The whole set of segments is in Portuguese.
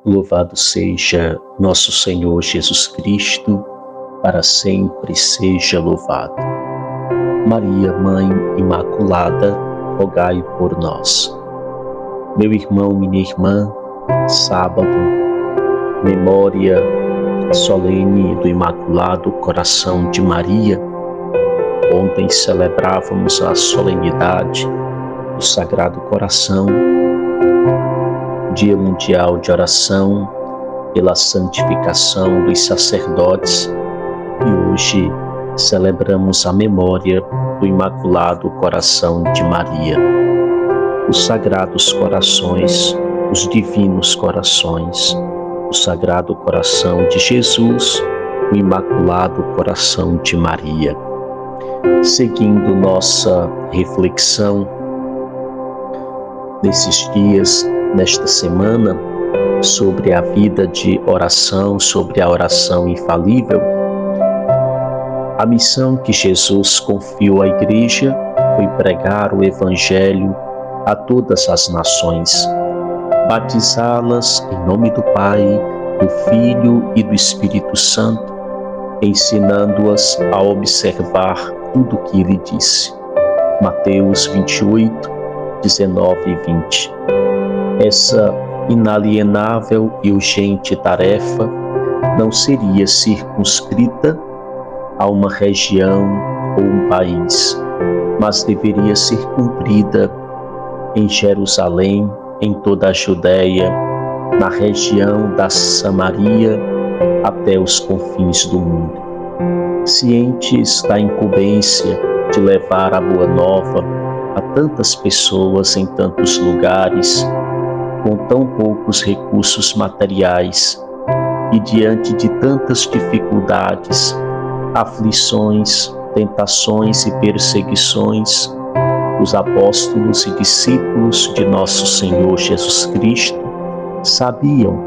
Louvado seja nosso Senhor Jesus Cristo, para sempre seja louvado. Maria, Mãe Imaculada, rogai por nós. Meu irmão, minha irmã, sábado, memória solene do Imaculado Coração de Maria. Ontem celebrávamos a solenidade do Sagrado Coração, Dia Mundial de Oração pela santificação dos sacerdotes, e hoje celebramos a memória do Imaculado Coração de Maria. Os Sagrados Corações, os Divinos Corações, o Sagrado Coração de Jesus, o Imaculado Coração de Maria. Seguindo nossa reflexão nesses dias, nesta semana, sobre a vida de oração, sobre a oração infalível, a missão que Jesus confiou à Igreja foi pregar o Evangelho a todas as nações, batizá-las em nome do Pai, do Filho e do Espírito Santo, ensinando-as a observar tudo o que ele disse. Mateus 28, 19 e 20. Essa inalienável e urgente tarefa não seria circunscrita a uma região ou um país, mas deveria ser cumprida em Jerusalém, em toda a Judéia, na região da Samaria, até os confins do mundo. Cientes da incumbência de levar a boa nova a tantas pessoas em tantos lugares, com tão poucos recursos materiais e diante de tantas dificuldades, aflições, tentações e perseguições, os apóstolos e discípulos de nosso Senhor Jesus Cristo sabiam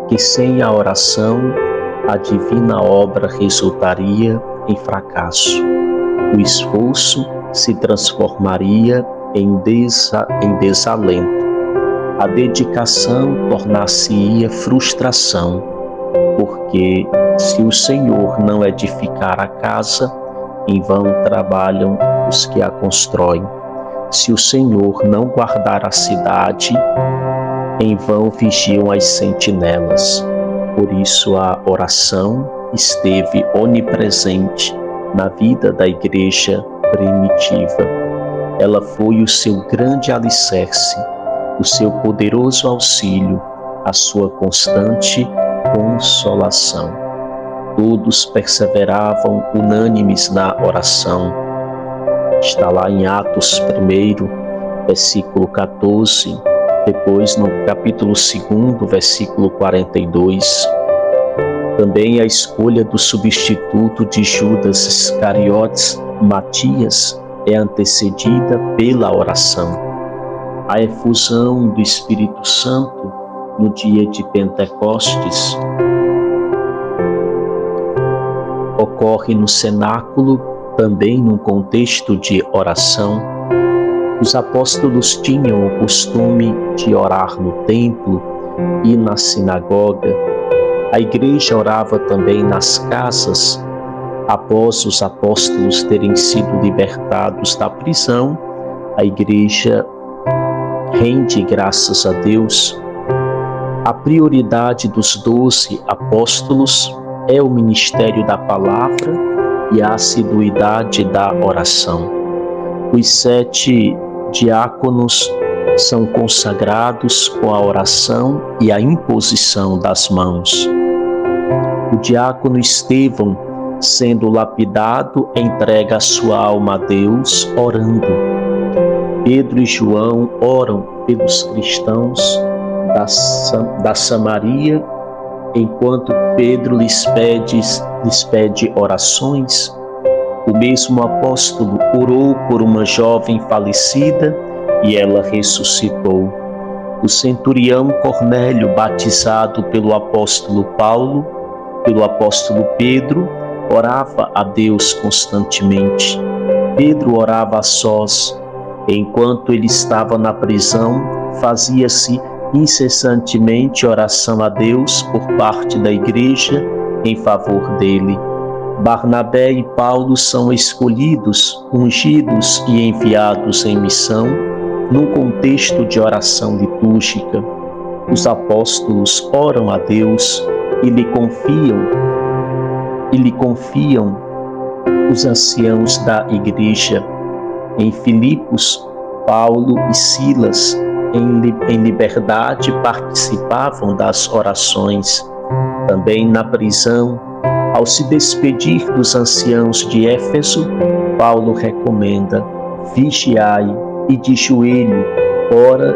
que sem a oração a divina obra resultaria em fracasso. O esforço se transformaria em desalento. A dedicação tornar-se-ia frustração, porque se o Senhor não edificar a casa, em vão trabalham os que a constroem. Se o Senhor não guardar a cidade, em vão vigiam as sentinelas. Por isso a oração esteve onipresente na vida da Igreja primitiva. Ela foi o seu grande alicerce, o seu poderoso auxílio, a sua constante consolação. Todos perseveravam unânimes na oração. Está lá em Atos 1, versículo 14, depois no capítulo 2, versículo 42. Também a escolha do substituto de Judas Iscariotes, Matias, é antecedida pela oração. A efusão do Espírito Santo no dia de Pentecostes ocorre no cenáculo, também num contexto de oração. Os apóstolos tinham o costume de orar no templo e na sinagoga. A Igreja orava também nas casas. Após os apóstolos terem sido libertados da prisão, a Igreja rende graças a Deus. A prioridade dos 12 apóstolos é o ministério da palavra e a assiduidade da oração. Os 7 diáconos são consagrados com a oração e a imposição das mãos. O diácono Estevão, sendo lapidado, entrega a sua alma a Deus orando. Pedro e João oram pelos cristãos da Samaria, enquanto Pedro lhes pede orações. O mesmo apóstolo orou por uma jovem falecida e ela ressuscitou. O centurião Cornélio, batizado pelo apóstolo Paulo, pelo apóstolo Pedro, orava a Deus constantemente. Pedro orava a sós. Enquanto ele estava na prisão, fazia-se incessantemente oração a Deus por parte da Igreja em favor dele. Barnabé e Paulo são escolhidos, ungidos e enviados em missão num contexto de oração litúrgica. Os apóstolos oram a Deus e lhe confiam os anciãos da Igreja. Em Filipos, Paulo e Silas, em liberdade, participavam das orações. Também na prisão, ao se despedir dos anciãos de Éfeso, Paulo recomenda: vigiai e de joelho, ora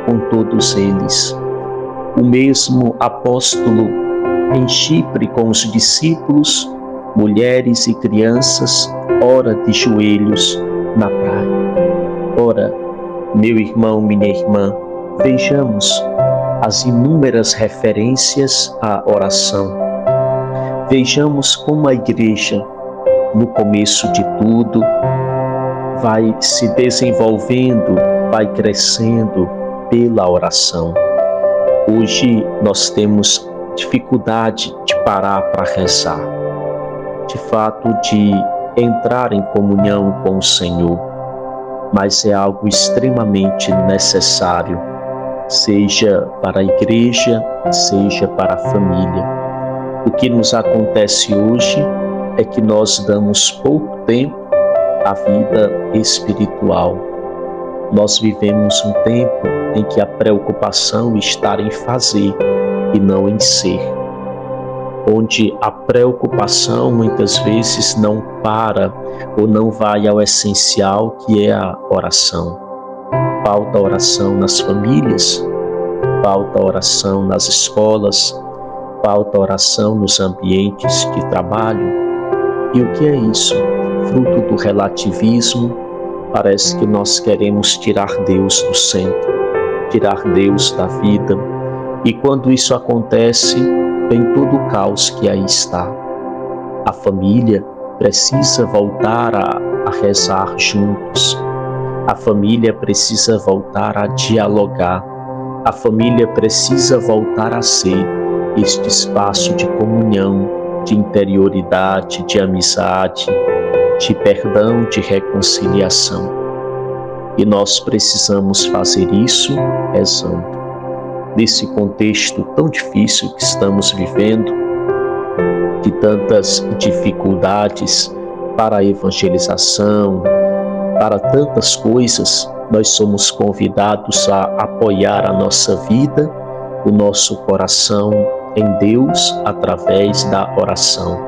com todos eles. O mesmo apóstolo em Chipre com os discípulos, mulheres e crianças, ora de joelhos na praia. Ora, meu irmão, minha irmã, vejamos as inúmeras referências à oração. Vejamos como a Igreja, no começo de tudo, vai se desenvolvendo, vai crescendo pela oração. Hoje nós temos dificuldade de parar para rezar, de fato de entrar em comunhão com o Senhor, mas é algo extremamente necessário, seja para a Igreja, seja para a família. O que nos acontece hoje é que nós damos pouco tempo à vida espiritual. Nós vivemos um tempo em que a preocupação está em fazer e não em ser, onde a preocupação muitas vezes não para ou não vai ao essencial, que é a oração. Falta oração nas famílias, falta oração nas escolas, falta oração nos ambientes de trabalho. E o que é isso? Fruto do relativismo. Parece que nós queremos tirar Deus do centro, tirar Deus da vida. E quando isso acontece, vem todo o caos que aí está. A família precisa voltar a rezar juntos. A família precisa voltar a dialogar. A família precisa voltar a ser este espaço de comunhão, de interioridade, de amizade, de perdão, de reconciliação. E nós precisamos fazer isso rezando. Nesse contexto tão difícil que estamos vivendo, de tantas dificuldades para a evangelização, para tantas coisas, nós somos convidados a apoiar a nossa vida, o nosso coração em Deus através da oração.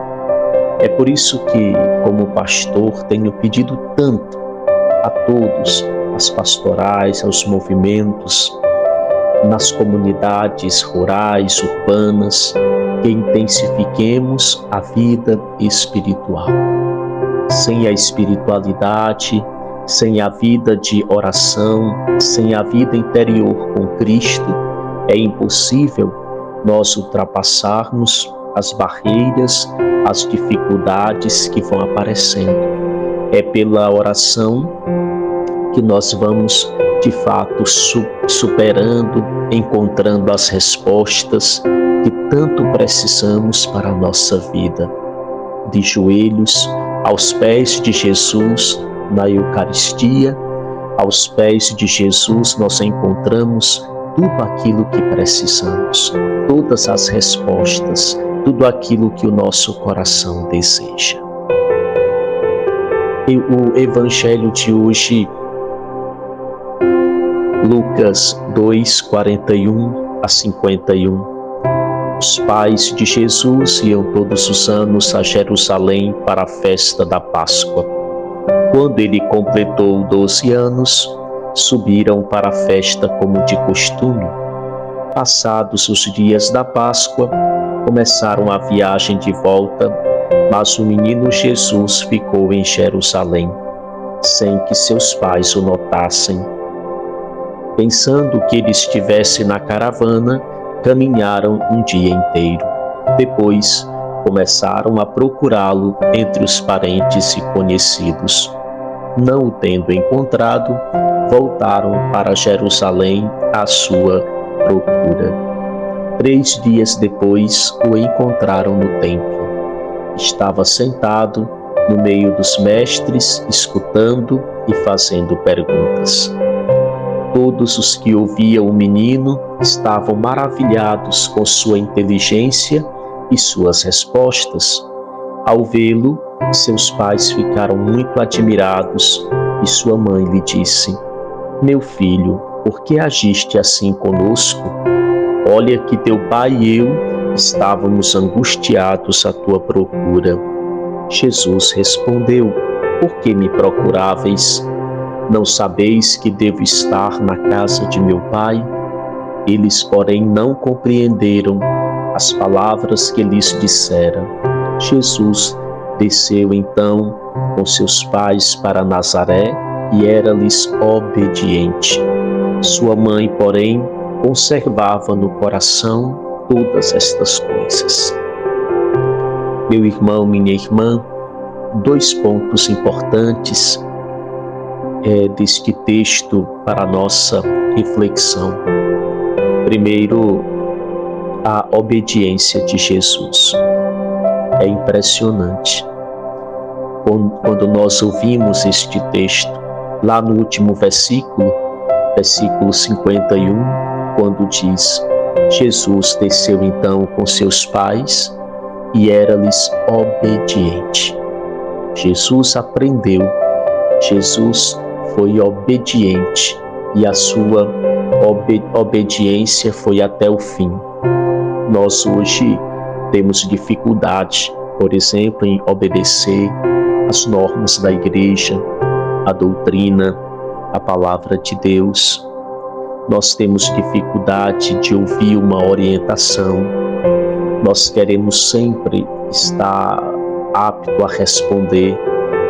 É por isso que, como pastor, tenho pedido tanto a todos, às pastorais, aos movimentos, nas comunidades rurais, urbanas, que intensifiquemos a vida espiritual. Sem a espiritualidade, sem a vida de oração, sem a vida interior com Cristo, é impossível nós ultrapassarmos as barreiras, as dificuldades que vão aparecendo. É pela oração que nós vamos, de fato, superando, encontrando as respostas que tanto precisamos para a nossa vida. De joelhos, aos pés de Jesus, na Eucaristia, aos pés de Jesus nós encontramos tudo aquilo que precisamos, todas as respostas, tudo aquilo que o nosso coração deseja. E o Evangelho de hoje, Lucas 2, 41 a 51. Os pais de Jesus iam todos os anos a Jerusalém para a festa da Páscoa. Quando ele completou 12 anos, subiram para a festa como de costume. Passados os dias da Páscoa, começaram a viagem de volta, mas o menino Jesus ficou em Jerusalém, sem que seus pais o notassem. Pensando que ele estivesse na caravana, caminharam um dia inteiro. Depois, começaram a procurá-lo entre os parentes e conhecidos. Não o tendo encontrado, voltaram para Jerusalém à sua procura. 3 dias depois o encontraram no templo. Estava sentado no meio dos mestres, escutando e fazendo perguntas. Todos os que ouviam o menino estavam maravilhados com sua inteligência e suas respostas. Ao vê-lo, seus pais ficaram muito admirados e sua mãe lhe disse: "Meu filho, por que agiste assim conosco? Olha que teu pai e eu estávamos angustiados à tua procura." Jesus respondeu: "Por que me procuráveis? Não sabeis que devo estar na casa de meu pai?" Eles, porém, não compreenderam as palavras que lhes dissera. Jesus desceu então com seus pais para Nazaré e era-lhes obediente. Sua mãe, porém, conservava no coração todas estas coisas. Meu irmão, minha irmã, 2 pontos importantes deste texto para a nossa reflexão. Primeiro, a obediência de Jesus. É impressionante. Quando nós ouvimos este texto, lá no último versículo 51, quando diz: Jesus desceu então com seus pais e era-lhes obediente. Jesus aprendeu, Jesus foi obediente e a sua obediência foi até o fim. Nós hoje temos dificuldade, por exemplo, em obedecer às normas da igreja, a doutrina, a palavra de Deus. Nós temos dificuldade de ouvir uma orientação. Nós queremos sempre estar apto a responder.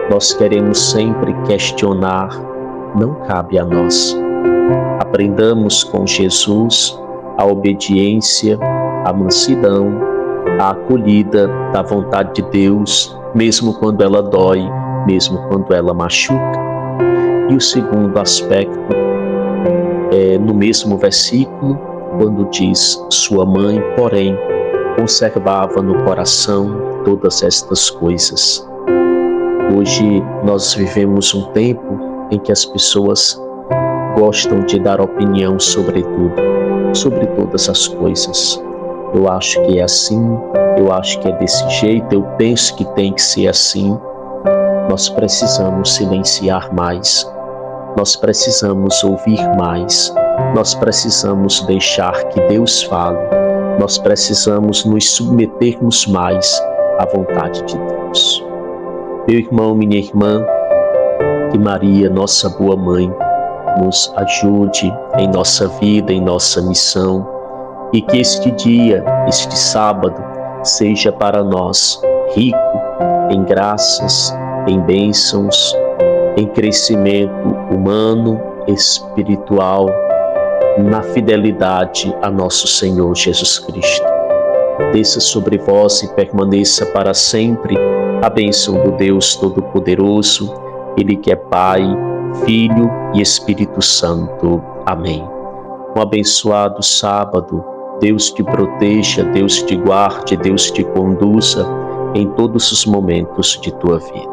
Nós queremos sempre questionar. Não cabe a nós. Aprendamos com Jesus a obediência, a mansidão, a acolhida da vontade de Deus, mesmo quando ela dói, mesmo quando ela machuca. E o segundo aspecto é no mesmo versículo, quando diz: sua mãe, porém, conservava no coração todas estas coisas. Hoje nós vivemos um tempo em que as pessoas gostam de dar opinião sobre tudo, sobre todas as coisas. Eu acho que é assim, eu acho que é desse jeito, eu penso que tem que ser assim. Nós precisamos silenciar mais, nós precisamos ouvir mais, nós precisamos deixar que Deus fale, nós precisamos nos submetermos mais à vontade de Deus. Meu irmão, minha irmã, que Maria, nossa boa mãe, nos ajude em nossa vida, em nossa missão, e que este dia, este sábado, seja para nós rico em graças, em bênçãos, em crescimento humano, espiritual, na fidelidade a nosso Senhor Jesus Cristo. Desça sobre vós e permaneça para sempre a bênção do Deus Todo-Poderoso, Ele que é Pai, Filho e Espírito Santo. Amém. Um abençoado sábado. Deus te proteja, Deus te guarde, Deus te conduza em todos os momentos de tua vida.